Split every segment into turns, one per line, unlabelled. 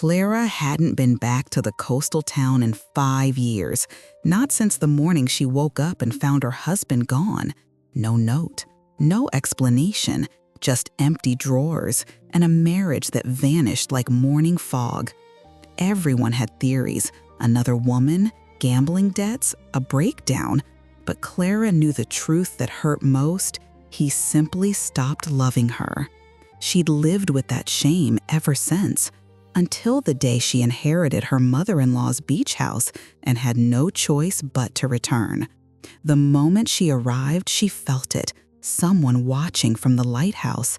Clara hadn't been back to the coastal town in 5 years, not since the morning she woke up and found her husband gone. No note, no explanation, just empty drawers and a marriage that vanished like morning fog. Everyone had theories: another woman, gambling debts, a breakdown. But Clara knew the truth that hurt most: he simply stopped loving her. She'd lived with that shame ever since, until the day she inherited her mother-in-law's beach house and had no choice but to return. The moment she arrived, she felt it: someone watching from the lighthouse.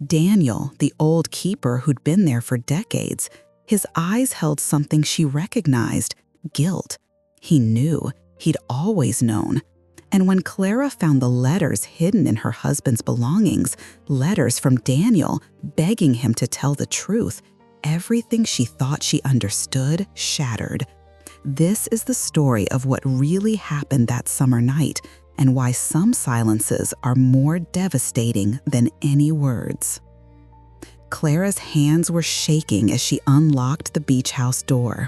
Daniel, the old keeper who'd been there for decades. His eyes held something she recognized: guilt. He knew. He'd always known. And when Clara found the letters hidden in her husband's belongings, letters from Daniel begging him to tell the truth, everything she thought she understood shattered. This is the story of what really happened that summer night and why some silences are more devastating than any words. Clara's hands were shaking as she unlocked the beach house door.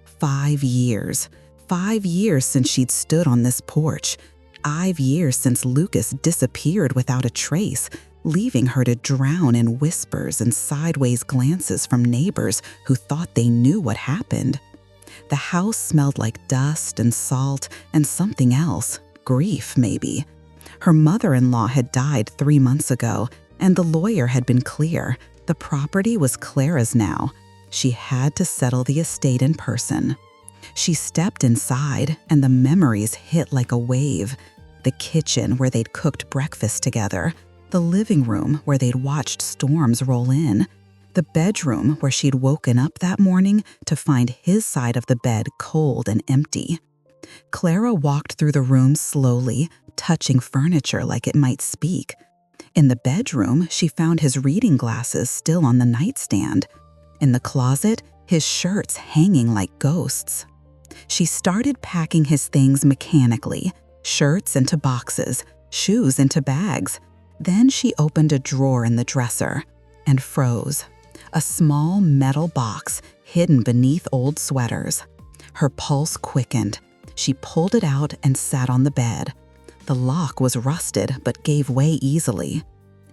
5 years. 5 years since she'd stood on this porch. 5 years since Lucas disappeared without a trace, leaving her to drown in whispers and sideways glances from neighbors who thought they knew what happened. The house smelled like dust and salt and something else, grief maybe. Her mother-in-law had died 3 months ago, and the lawyer had been clear: the property was Clara's now. She had to settle the estate in person. She stepped inside, and the memories hit like a wave. The kitchen where they'd cooked breakfast together, the living room where they'd watched storms roll in, the bedroom where she'd woken up that morning to find his side of the bed cold and empty. Clara walked through the room slowly, touching furniture like it might speak. In the bedroom, she found his reading glasses still on the nightstand. In the closet, his shirts hanging like ghosts. She started packing his things mechanically: shirts into boxes, shoes into bags. Then she opened a drawer in the dresser and froze. A small metal box hidden beneath old sweaters. Her pulse quickened. She pulled it out and sat on the bed. The lock was rusted but gave way easily.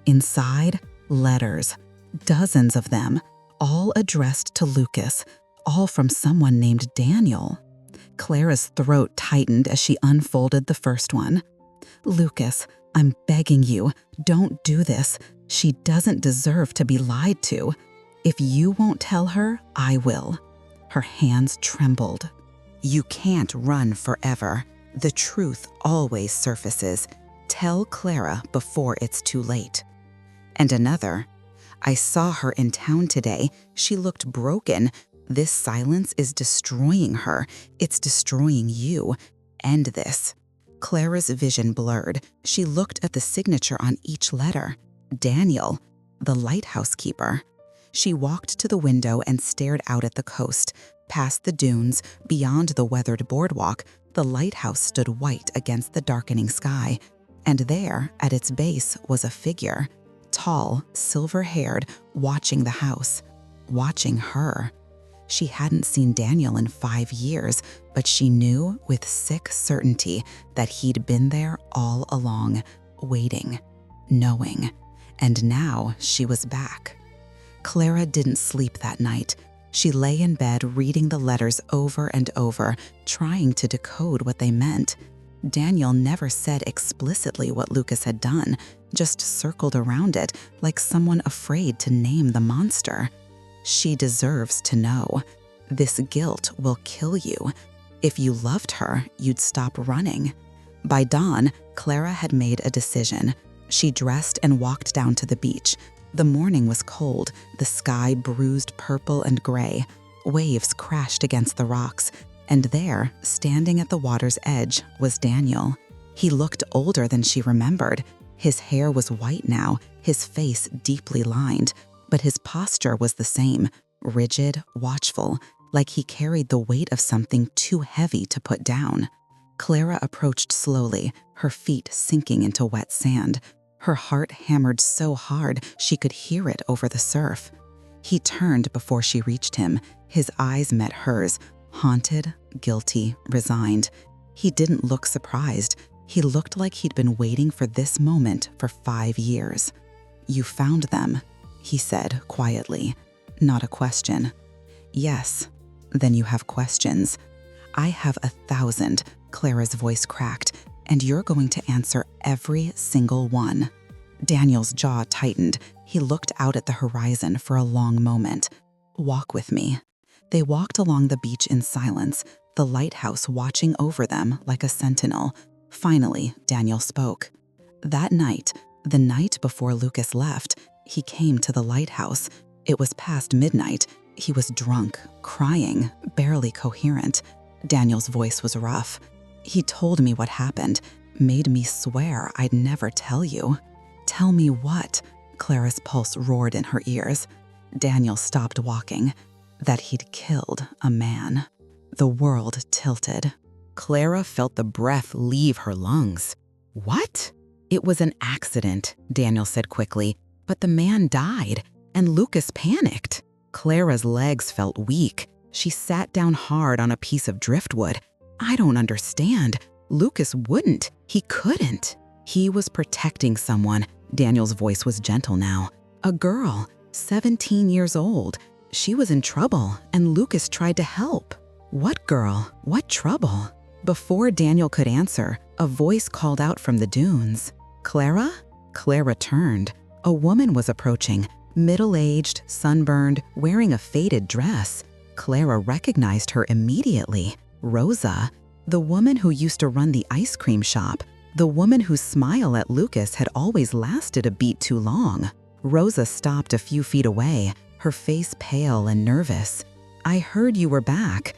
Inside, letters. Dozens of them, all addressed to Lucas, all from someone named Daniel. Clara's throat tightened as she unfolded the first one. "Lucas, I'm begging you, don't do this. She doesn't deserve to be lied to. If you won't tell her, I will." Her hands trembled. "You can't run forever. The truth always surfaces. Tell Clara before it's too late." And another: "I saw her in town today. She looked broken. This silence is destroying her. It's destroying you. End this." Clara's vision blurred. She looked at the signature on each letter. Daniel, the lighthouse keeper. She walked to the window and stared out at the coast. Past the dunes, beyond the weathered boardwalk, the lighthouse stood white against the darkening sky. And there, at its base, was a figure. Tall, silver-haired, watching the house. Watching her. She hadn't seen Daniel in 5 years, but she knew with sick certainty that he'd been there all along, waiting, knowing. And now she was back. Clara didn't sleep that night. She lay in bed reading the letters over and over, trying to decode what they meant. Daniel never said explicitly what Lucas had done, just circled around it like someone afraid to name the monster. She deserves to know. This guilt will kill you. If you loved her, you'd stop running. By dawn, Clara had made a decision. She dressed and walked down to the beach. The morning was cold, the sky bruised purple and gray. Waves crashed against the rocks, and there, standing at the water's edge, was Daniel. He looked older than she remembered. His hair was white now, his face deeply lined, but his posture was the same, rigid, watchful, like he carried the weight of something too heavy to put down. Clara approached slowly, her feet sinking into wet sand. Her heart hammered so hard she could hear it over the surf. He turned before she reached him. His eyes met hers, haunted, guilty, resigned. He didn't look surprised. He looked like he'd been waiting for this moment for 5 years. "You found them," he said quietly. Not a question. "Yes." "Then you have questions." "I have 1,000, Clara's voice cracked, "and you're going to answer every single one." Daniel's jaw tightened. He looked out at the horizon for a long moment. "Walk with me." They walked along the beach in silence, the lighthouse watching over them like a sentinel. Finally, Daniel spoke. That night, the night before Lucas left, he came to the lighthouse. It was past midnight. He was drunk, crying, barely coherent. Daniel's voice was rough. "He told me what happened, made me swear I'd never tell you." "Tell me what?" Clara's pulse roared in her ears. Daniel stopped walking. That he'd killed a man. The world tilted. Clara felt the breath leave her lungs. "What?" "It was an accident," Daniel said quickly, "but the man died, and Lucas panicked." Clara's legs felt weak. She sat down hard on a piece of driftwood. "I don't understand. Lucas wouldn't. He couldn't." "He was protecting someone." Daniel's voice was gentle now. "A girl, 17 years old. She was in trouble, and Lucas tried to help." "What girl? What trouble?" Before Daniel could answer, a voice called out from the dunes. "Clara?" Clara turned. A woman was approaching, middle-aged, sunburned, wearing a faded dress. Clara recognized her immediately. Rosa, the woman who used to run the ice cream shop, the woman whose smile at Lucas had always lasted a beat too long. Rosa stopped a few feet away, her face pale and nervous. "I heard you were back.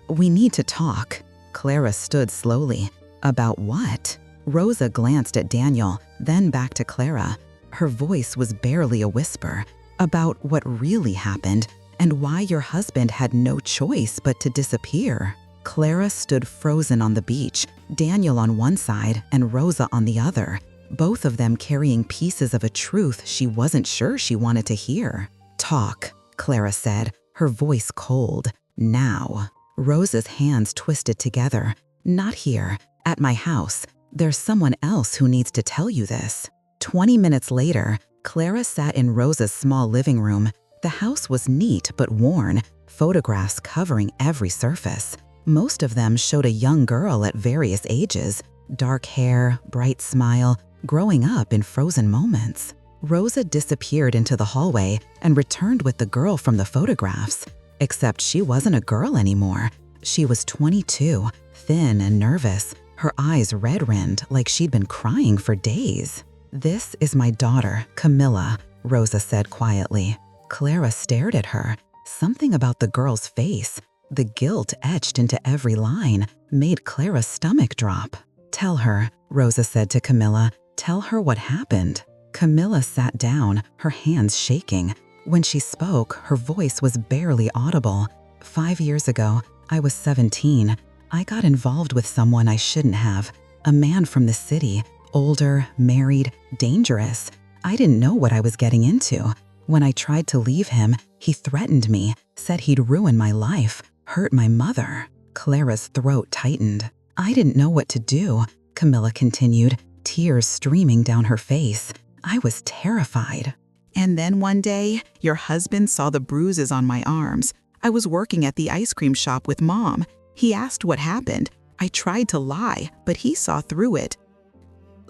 We need to talk." Clara stood slowly. "About what?" Rosa glanced at Daniel, then back to Clara. Her voice was barely a whisper. "About what really happened, and why your husband had no choice but to disappear." Clara stood frozen on the beach, Daniel on one side and Rosa on the other, both of them carrying pieces of a truth she wasn't sure she wanted to hear. "Talk," Clara said, her voice cold. "Now." Rosa's hands twisted together. "Not here. At my house. There's someone else who needs to tell you this." 20 minutes later, Clara sat in Rosa's small living room. The house was neat but worn, photographs covering every surface. Most of them showed a young girl at various ages, dark hair, bright smile, growing up in frozen moments. Rosa disappeared into the hallway and returned with the girl from the photographs. Except she wasn't a girl anymore. She was 22, thin and nervous, her eyes red-rimmed like she'd been crying for days. "This is my daughter, Camilla," Rosa said quietly. Clara stared at her. Something about the girl's face, the guilt etched into every line, made Clara's stomach drop. "Tell her," Rosa said to Camilla. "Tell her what happened." Camilla sat down, her hands shaking. When she spoke, her voice was barely audible. 5 years ago, I was 17. I got involved with someone I shouldn't have. A man from the city, older, married, dangerous. I didn't know what I was getting into. When I tried to leave him, he threatened me, said he'd ruin my life, hurt my mother." Clara's throat tightened. "I didn't know what to do," Camilla continued, tears streaming down her face. "I was terrified." "And then one day, your husband saw the bruises on my arms. I was working at the ice cream shop with Mom. He asked what happened. I tried to lie, but he saw through it."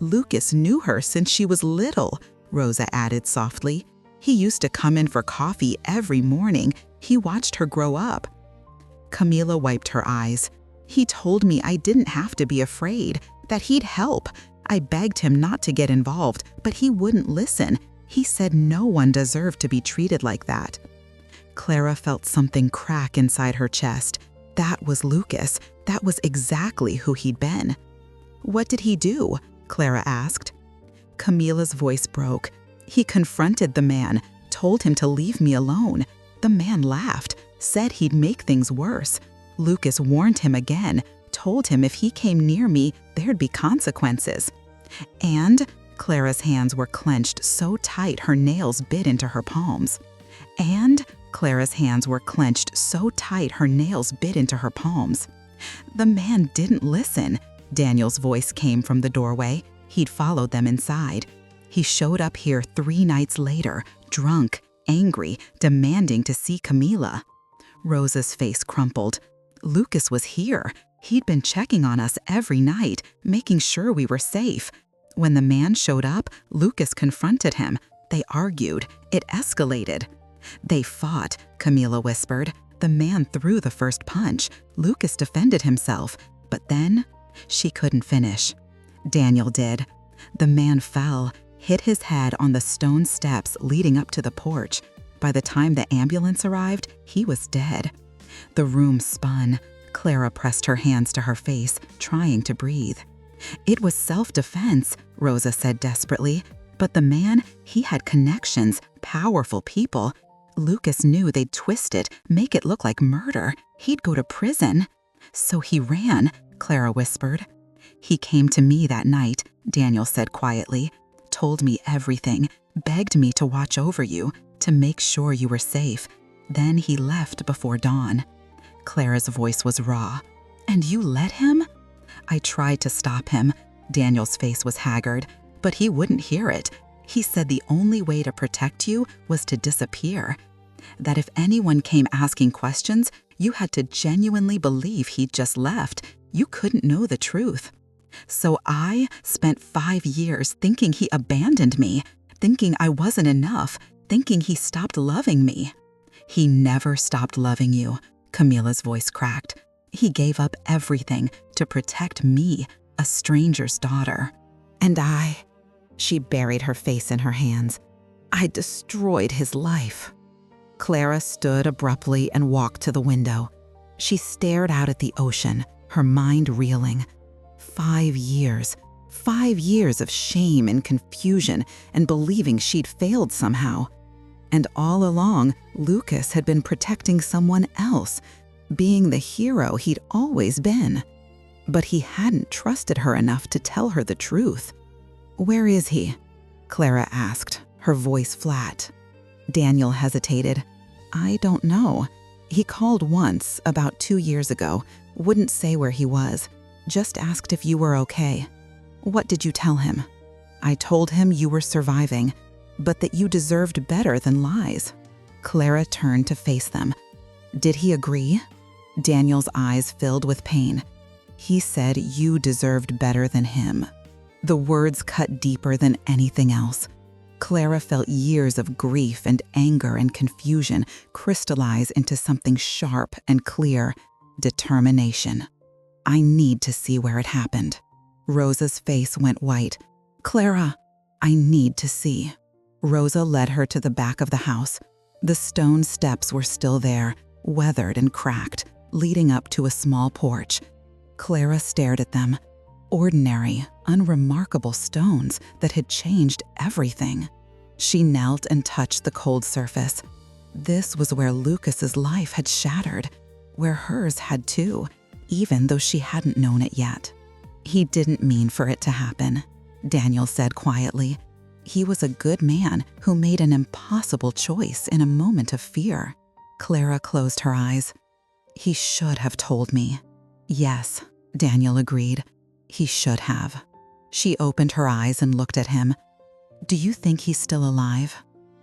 "Lucas knew her since she was little," Rosa added softly. "He used to come in for coffee every morning. He watched her grow up." Camila wiped her eyes. "He told me I didn't have to be afraid, that he'd help. I begged him not to get involved, but he wouldn't listen. He said no one deserved to be treated like that." Clara felt something crack inside her chest. That was Lucas. That was exactly who he'd been. "What did he do?" Clara asked. Camila's voice broke. "He confronted the man, told him to leave me alone. The man laughed, said he'd make things worse. Lucas warned him again, told him if he came near me, there'd be consequences. And," Clara's hands were clenched so tight her nails bit into her palms, And Clara's hands were clenched so tight her nails bit into her palms. The man didn't listen. Daniel's voice came from the doorway. He'd followed them inside. He showed up here 3 nights later, drunk, angry, demanding to see Camila. Rosa's face crumpled. Lucas was here. He'd been checking on us every night, making sure we were safe. When the man showed up, Lucas confronted him. They argued. It escalated. They fought, Camila whispered. The man threw the first punch. Lucas defended himself. But then, she couldn't finish. Daniel did. The man fell, hit his head on the stone steps leading up to the porch. By the time the ambulance arrived, he was dead. The room spun. Clara pressed her hands to her face, trying to breathe. It was self-defense, Rosa said desperately. But the man, he had connections, powerful people. Lucas knew they'd twist it, make it look like murder. He'd go to prison. So he ran, Clara whispered. He came to me that night, Daniel said quietly, told me everything, begged me to watch over you, to make sure you were safe. Then he left before dawn. Clara's voice was raw. And you let him? I tried to stop him. Daniel's face was haggard, but he wouldn't hear it. He said the only way to protect you was to disappear. That if anyone came asking questions, you had to genuinely believe he'd just left. You couldn't know the truth. So I spent 5 years thinking he abandoned me, thinking I wasn't enough, thinking he stopped loving me. He never stopped loving you, Camila's voice cracked. He gave up everything to protect me, a stranger's daughter. And she buried her face in her hands. I destroyed his life. Clara stood abruptly and walked to the window. She stared out at the ocean, her mind reeling. 5 years. 5 years of shame and confusion and believing she'd failed somehow. And all along, Lucas had been protecting someone else, being the hero he'd always been. But he hadn't trusted her enough to tell her the truth. Where is he? Clara asked, her voice flat. Daniel hesitated. I don't know. He called once, about 2 years ago, wouldn't say where he was, just asked if you were okay. What did you tell him? I told him you were surviving, but that you deserved better than lies. Clara turned to face them. Did he agree? Daniel's eyes filled with pain. He said you deserved better than him. The words cut deeper than anything else. Clara felt years of grief and anger and confusion crystallize into something sharp and clear: determination. I need to see where it happened. Rosa's face went white. Clara, I need to see. Rosa led her to the back of the house. The stone steps were still there, weathered and cracked, leading up to a small porch. Clara stared at them. Ordinary, unremarkable stones that had changed everything. She knelt and touched the cold surface. This was where Lucas's life had shattered, where hers had too, even though she hadn't known it yet. He didn't mean for it to happen, Daniel said quietly. He was a good man who made an impossible choice in a moment of fear. Clara closed her eyes. He should have told me. Yes, Daniel agreed. He should have. She opened her eyes and looked at him. Do you think he's still alive?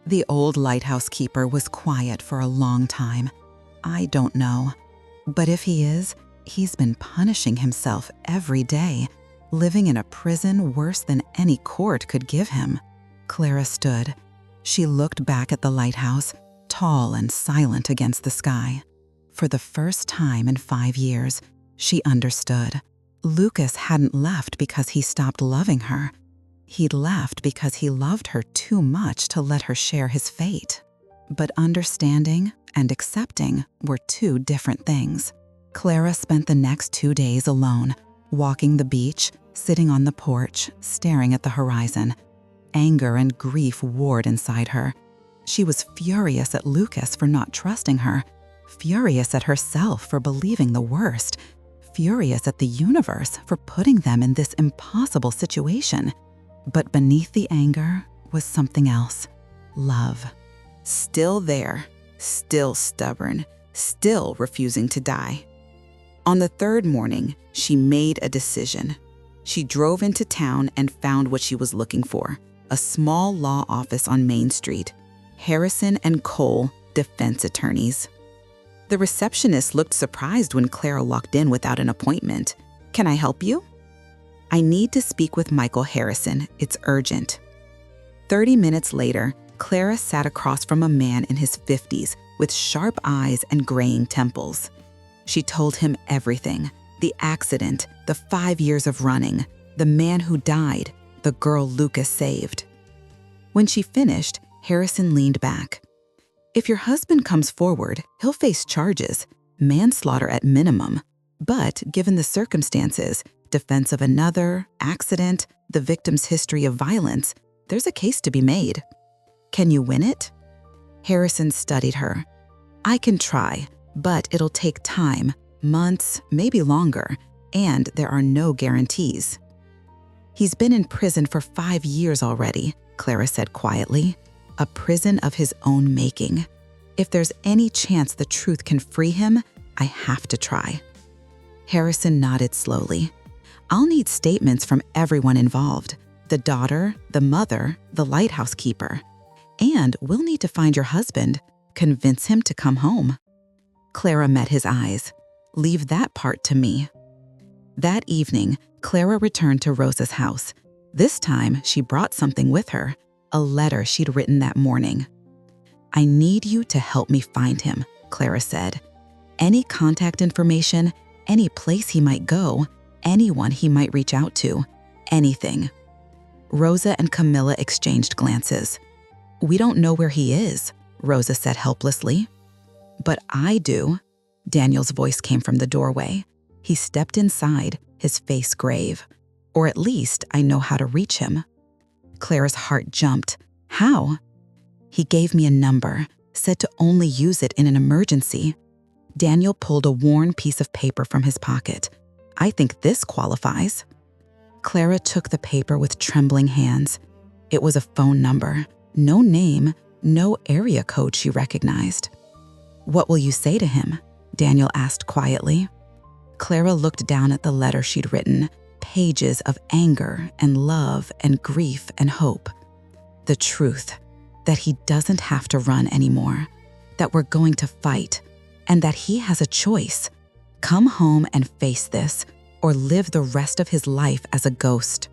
The old lighthouse keeper was quiet for a long time. I don't know. But if he is, he's been punishing himself every day, living in a prison worse than any court could give him. Clara stood. She looked back at the lighthouse, tall and silent against the sky. For the first time in 5 years, she understood. Lucas hadn't left because he stopped loving her. He'd left because he loved her too much to let her share his fate. But understanding and accepting were 2 different things. Clara spent the next 2 days alone, walking the beach, sitting on the porch, staring at the horizon. Anger and grief warred inside her. She was furious at Lucas for not trusting her, furious at herself for believing the worst, furious at the universe for putting them in this impossible situation. But beneath the anger was something else: love. Still there, still stubborn, still refusing to die. On the third morning, she made a decision. She drove into town and found what she was looking for, a small law office on Main Street. Harrison and Cole, defense attorneys. The receptionist looked surprised when Clara walked in without an appointment. "Can I help you?" "I need to speak with Michael Harrison. It's urgent." 30 minutes later, Clara sat across from a man in his 50s with sharp eyes and graying temples. She told him everything: the accident, the 5 years of running, the man who died, the girl Lucas saved. When she finished, Harrison leaned back. "If your husband comes forward, he'll face charges, manslaughter at minimum. But given the circumstances, defense of another, accident, the victim's history of violence, there's a case to be made. Can you win it?" Harrison studied her. "I can try, but it'll take time, months, maybe longer, and there are no guarantees." "He's been in prison for 5 years already," Clara said quietly. "A prison of his own making. If there's any chance the truth can free him, I have to try." Harrison nodded slowly. "I'll need statements from everyone involved: the daughter, the mother, the lighthouse keeper. And we'll need to find your husband, convince him to come home." Clara met his eyes. "Leave that part to me." That evening, Clara returned to Rosa's house. This time, she brought something with her, a letter she'd written that morning. "I need you to help me find him," Clara said. "Any contact information, any place he might go, anyone he might reach out to, anything." Rosa and Camilla exchanged glances. "We don't know where he is," Rosa said helplessly. "But I do." Daniel's voice came from the doorway. He stepped inside, his face grave. "Or at least I know how to reach him." Clara's heart jumped. "How?" "He gave me a number, said to only use it in an emergency." Daniel pulled a worn piece of paper from his pocket. "I think this qualifies." Clara took the paper with trembling hands. It was a phone number. No name, no area code she recognized. "What will you say to him?" Daniel asked quietly. Clara looked down at the letter she'd written, pages of anger and love and grief and hope. The truth, that he doesn't have to run anymore, that we're going to fight, and that he has a choice: come home and face this, or live the rest of his life as a ghost.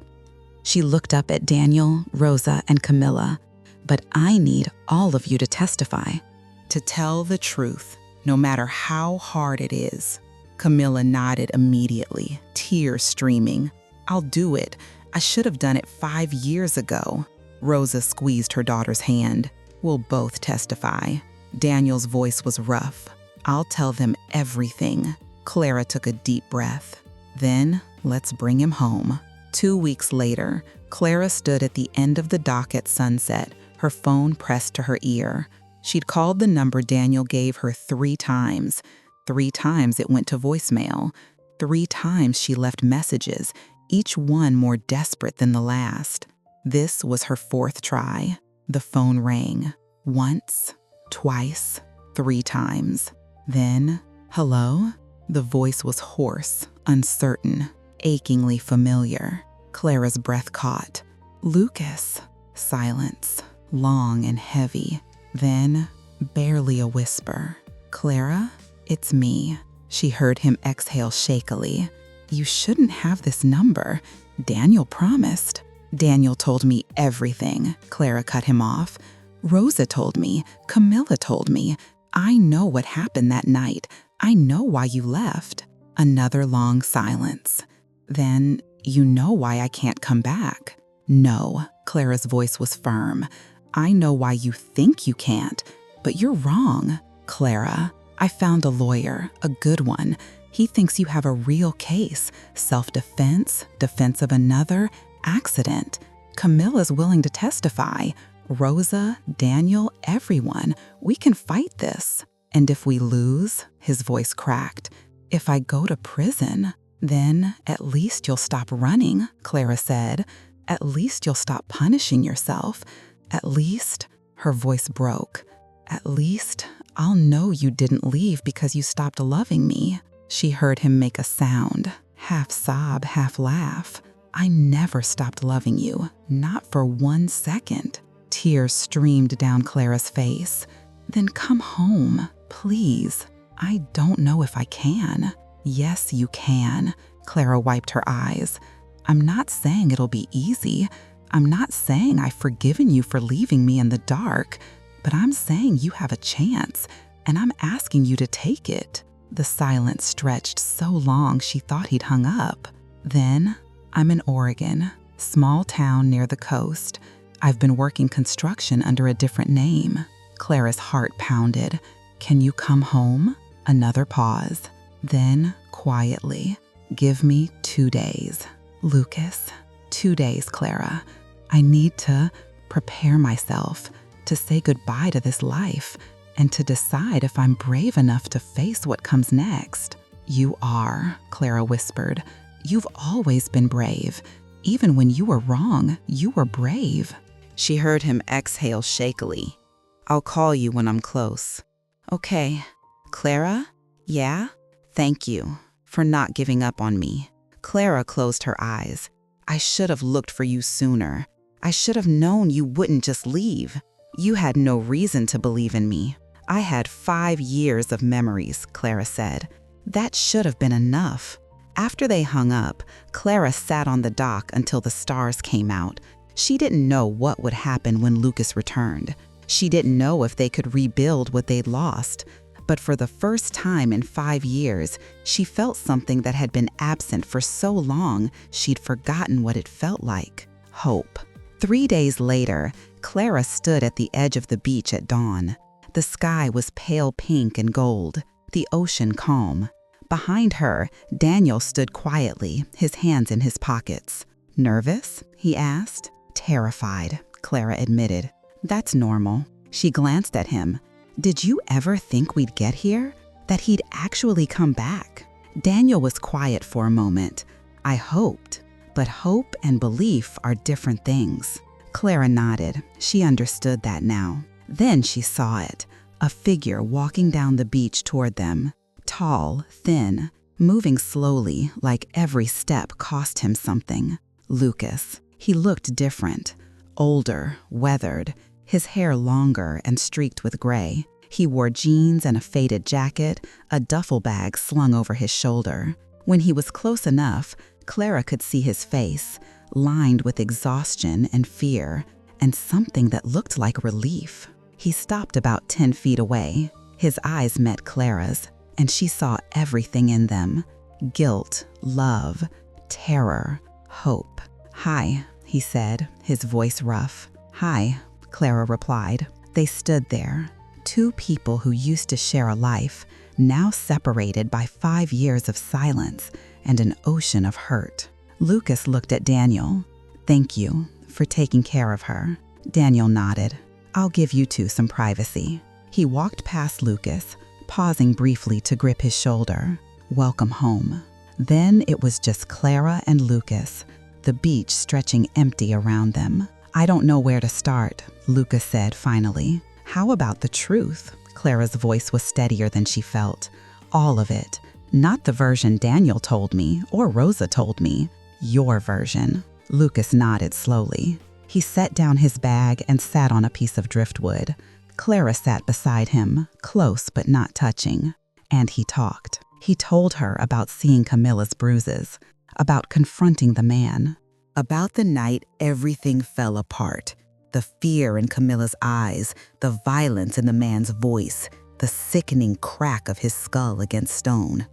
She looked up at Daniel, Rosa, and Camilla. "But I need all of you to testify." "To tell the truth, no matter how hard it is." Camilla nodded immediately, tears streaming. "I'll do it. I should have done it 5 years ago." Rosa squeezed her daughter's hand. "We'll both testify." Daniel's voice was rough. "I'll tell them everything." Clara took a deep breath. "Then let's bring him home." 2 weeks later, Clara stood at the end of the dock at sunset, her phone pressed to her ear. She'd called the number Daniel gave her 3 times. 3 times it went to voicemail. 3 times she left messages, each one more desperate than the last. This was her 4th try. The phone rang. Once, twice, 3 times. Then, "Hello?" The voice was hoarse, uncertain, achingly familiar. Clara's breath caught. "Lucas." Silence, long and heavy. Then, barely a whisper. "Clara, it's me." She heard him exhale shakily. "You shouldn't have this number. Daniel promised." "Daniel told me everything," Clara cut him off. "Rosa told me. Camilla told me. I know what happened that night. I know why you left." Another long silence. "Then you know why I can't come back." "No." Clara's voice was firm. "I know why you think you can't, but you're wrong. Clara, I found a lawyer, a good one. He thinks you have a real case. Self-defense, defense of another, accident. Camilla's willing to testify. Rosa, Daniel, everyone. We can fight this. And if we lose," his voice cracked, "if I go to prison, then at least you'll stop running," Clara said. "At least you'll stop punishing yourself. At least," her voice broke, At least I'll know you didn't leave because you stopped loving me. She heard him make a sound, half sob, half laugh. I never stopped loving you, not for 1 second. Tears streamed down Clara's face. Then come home, please. I don't know if I can. Yes, you can. Clara wiped her eyes. I'm not saying it'll be easy. I'm not saying I've forgiven you for leaving me in the dark, but I'm saying you have a chance, and I'm asking you to take it. The silence stretched so long she thought he'd hung up. Then, I'm in Oregon, small town near the coast. I've been working construction under a different name. Clara's heart pounded. Can you come home? Another pause. Then, quietly, give me 2 days. Lucas, 2 days, Clara. I need to prepare myself, to say goodbye to this life, and to decide if I'm brave enough to face what comes next. You are, Clara whispered. You've always been brave. Even when you were wrong, you were brave. She heard him exhale shakily. I'll call you when I'm close. Okay. Clara? Yeah? Thank you for not giving up on me. Clara closed her eyes. I should have looked for you sooner. I should have known you wouldn't just leave. You had no reason to believe in me. I had 5 years of memories, Clara said. That should have been enough. After they hung up, Clara sat on the dock until the stars came out. She didn't know what would happen when Lucas returned. She didn't know if they could rebuild what they'd lost. But for the first time in 5 years, she felt something that had been absent for so long she'd forgotten what it felt like. Hope. 3 days later, Clara stood at the edge of the beach at dawn. The sky was pale pink and gold, the ocean calm. Behind her, Daniel stood quietly, his hands in his pockets. Nervous? He asked. Terrified, Clara admitted. That's normal. She glanced at him. Did you ever think we'd get here? That he'd actually come back? Daniel was quiet for a moment. I hoped. But hope and belief are different things. Clara nodded. She understood that now. Then she saw it. A figure walking down the beach toward them. Tall, thin, moving slowly like every step cost him something. Lucas. He looked different. Older, weathered. His hair longer and streaked with gray. He wore jeans and a faded jacket, a duffel bag slung over his shoulder. When he was close enough, Clara could see his face, lined with exhaustion and fear, and something that looked like relief. He stopped about 10 feet away. His eyes met Clara's, and she saw everything in them. Guilt, love, terror, hope. Hi, he said, his voice rough. Hi, Clara replied. They stood there, 2 people who used to share a life, now separated by 5 years of silence and an ocean of hurt. Lucas looked at Daniel. Thank you for taking care of her. Daniel nodded. I'll give you 2 some privacy. He walked past Lucas, pausing briefly to grip his shoulder. Welcome home. Then it was just Clara and Lucas, the beach stretching empty around them. I don't know where to start, Lucas said finally. How about the truth? Clara's voice was steadier than she felt. All of it. Not the version Daniel told me or Rosa told me. Your version. Lucas nodded slowly. He set down his bag and sat on a piece of driftwood. Clara sat beside him, close but not touching. And he talked. He told her about seeing Camilla's bruises, about confronting the man, about the night everything fell apart. The fear in Camilla's eyes, the violence in the man's voice, the sickening crack of his skull against stone.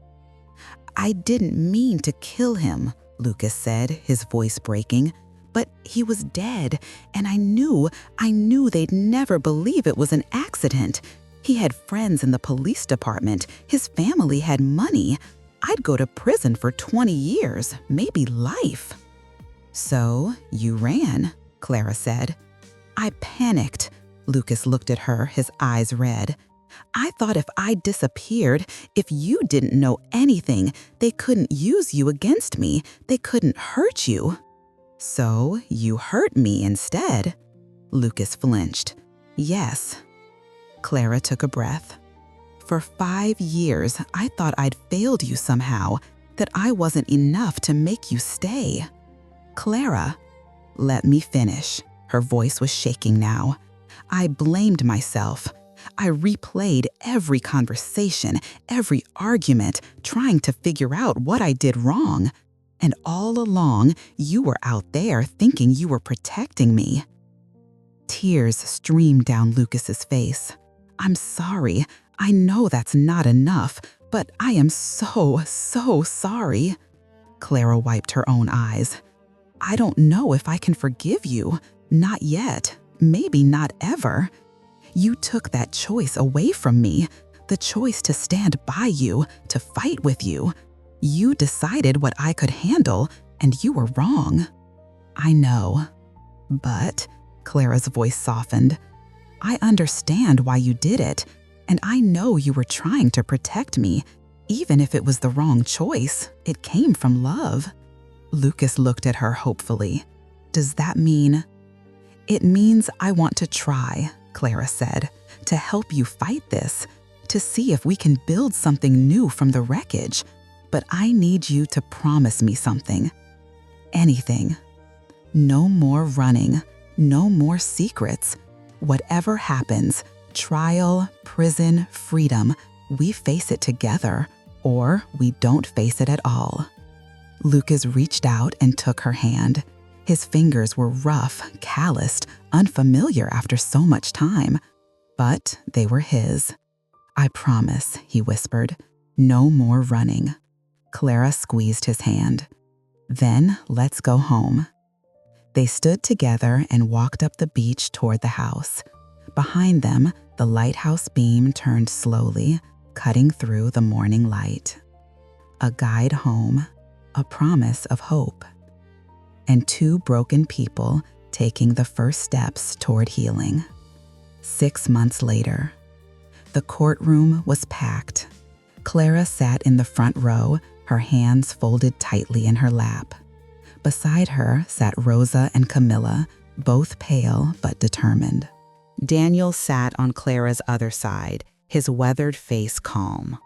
I didn't mean to kill him, Lucas said, his voice breaking. But he was dead, and I knew they'd never believe it was an accident. He had friends in the police department. His family had money. I'd go to prison for 20 years, maybe life. So you ran, Clara said. I panicked. Lucas looked at her, his eyes red. I thought if I disappeared, if you didn't know anything, they couldn't use you against me. They couldn't hurt you. So you hurt me instead. Lucas flinched. Yes. Clara took a breath. For 5 years, I thought I'd failed you somehow, that I wasn't enough to make you stay. Clara, let me finish. Her voice was shaking now. I blamed myself. I replayed every conversation, every argument, trying to figure out what I did wrong. And all along, you were out there thinking you were protecting me. Tears streamed down Lucas's face. I'm sorry. I know that's not enough, but I am so sorry. Clara wiped her own eyes. I don't know if I can forgive you. Not yet. Maybe not ever. You took that choice away from me, the choice to stand by you, to fight with you. You decided what I could handle, and you were wrong. I know. But, Clara's voice softened, I understand why you did it, and I know you were trying to protect me. Even if it was the wrong choice, it came from love. Lucas looked at her hopefully. Does that mean? It means I want to try, Clara said, to help you fight this, to see if we can build something new from the wreckage. But I need you to promise me something. Anything. No more running, no more secrets. Whatever happens, trial, prison, freedom, we face it together, or we don't face it at all. Lucas reached out and took her hand. His fingers were rough, calloused, unfamiliar after so much time, but they were his. I promise, he whispered, no more running. Clara squeezed his hand. Then let's go home. They stood together and walked up the beach toward the house. Behind them, the lighthouse beam turned slowly, cutting through the morning light. A guide home, a promise of hope. And 2 broken people taking the first steps toward healing. 6 months later, the courtroom was packed. Clara sat in the front row, her hands folded tightly in her lap. Beside her sat Rosa and Camilla, both pale but determined. Daniel sat on Clara's other side, his weathered face calm.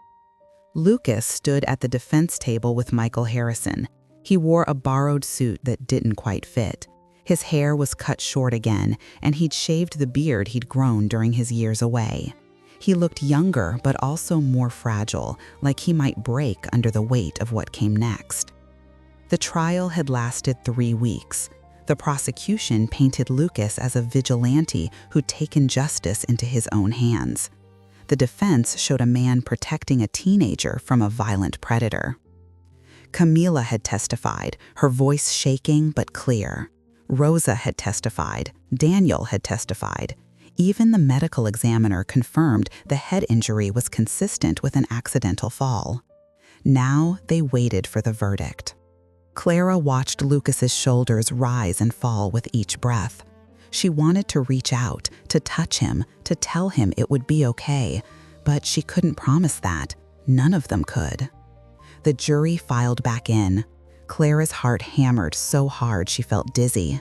Lucas stood at the defense table with Michael Harrison. He wore a borrowed suit that didn't quite fit. His hair was cut short again, and he'd shaved the beard he'd grown during his years away. He looked younger, but also more fragile, like he might break under the weight of what came next. The trial had lasted 3 weeks. The prosecution painted Lucas as a vigilante who'd taken justice into his own hands. The defense showed a man protecting a teenager from a violent predator. Camila had testified, her voice shaking but clear. Rosa had testified. Daniel had testified. Even the medical examiner confirmed the head injury was consistent with an accidental fall. Now they waited for the verdict. Clara watched Lucas's shoulders rise and fall with each breath. She wanted to reach out, to touch him, to tell him it would be okay, but she couldn't promise that. None of them could. The jury filed back in. Clara's heart hammered so hard she felt dizzy.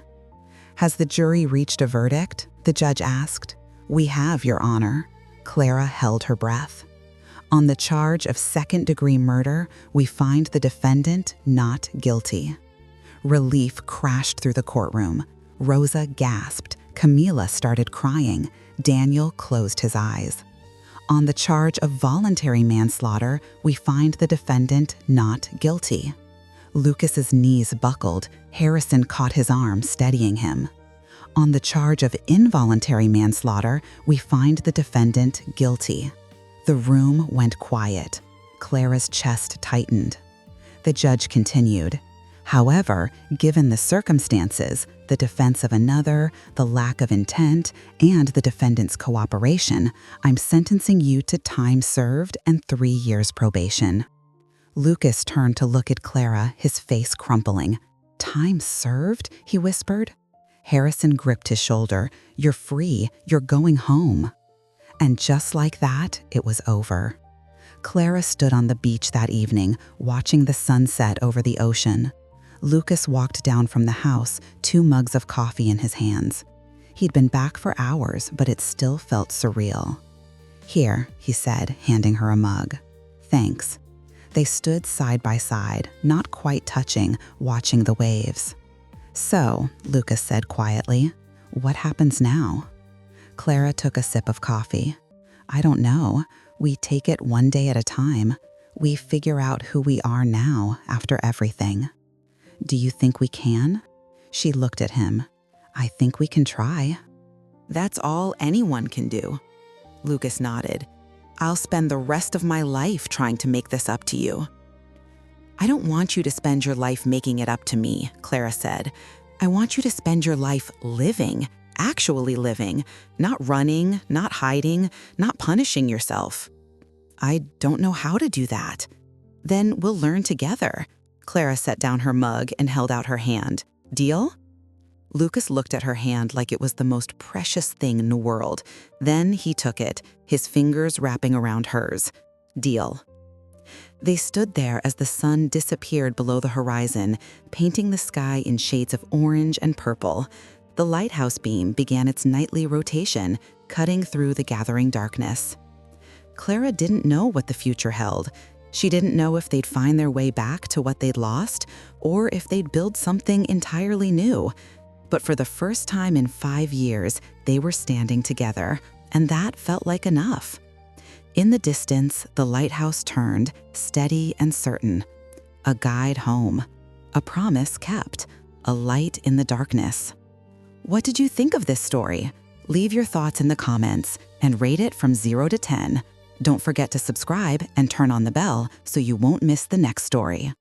Has the jury reached a verdict? The judge asked. We have, Your Honor. Clara held her breath. On the charge of second-degree murder, we find the defendant not guilty. Relief crashed through the courtroom. Rosa gasped. Camila started crying. Daniel closed his eyes. On the charge of voluntary manslaughter, we find the defendant not guilty. Lucas's knees buckled. Harrison caught his arm, steadying him. On the charge of involuntary manslaughter, we find the defendant guilty. The room went quiet. Clara's chest tightened. The judge continued. However, given the circumstances, the defense of another, the lack of intent, and the defendant's cooperation, I'm sentencing you to time served and 3 years probation. Lucas turned to look at Clara, his face crumpling. Time served? He whispered. Harrison gripped his shoulder. You're free. You're going home. And just like that, it was over. Clara stood on the beach that evening, watching the sunset over the ocean. Lucas walked down from the house, 2 mugs of coffee in his hands. He'd been back for hours, but it still felt surreal. "Here," he said, handing her a mug. "Thanks." They stood side by side, not quite touching, watching the waves. "So," Lucas said quietly, "what happens now?" Clara took a sip of coffee. "I don't know. We take it one day at a time. We figure out who we are now after everything." "Do you think we can?" She looked at him. "I think we can try." "That's all anyone can do." Lucas nodded. "I'll spend the rest of my life trying to make this up to you." "I don't want you to spend your life making it up to me," Clara said. "I want you to spend your life living, actually living, not running, not hiding, not punishing yourself." "I don't know how to do that." "Then we'll learn together." Clara set down her mug and held out her hand. "Deal?" Lucas looked at her hand like it was the most precious thing in the world. Then he took it, his fingers wrapping around hers. "Deal." They stood there as the sun disappeared below the horizon, painting the sky in shades of orange and purple. The lighthouse beam began its nightly rotation, cutting through the gathering darkness. Clara didn't know what the future held. She didn't know if they'd find their way back to what they'd lost, or if they'd build something entirely new. But for the first time in 5 years, they were standing together, and that felt like enough. In the distance, the lighthouse turned, steady and certain. A guide home. A promise kept. A light in the darkness. What did you think of this story? Leave your thoughts in the comments and rate it from 0 to 10. Don't forget to subscribe and turn on the bell so you won't miss the next story.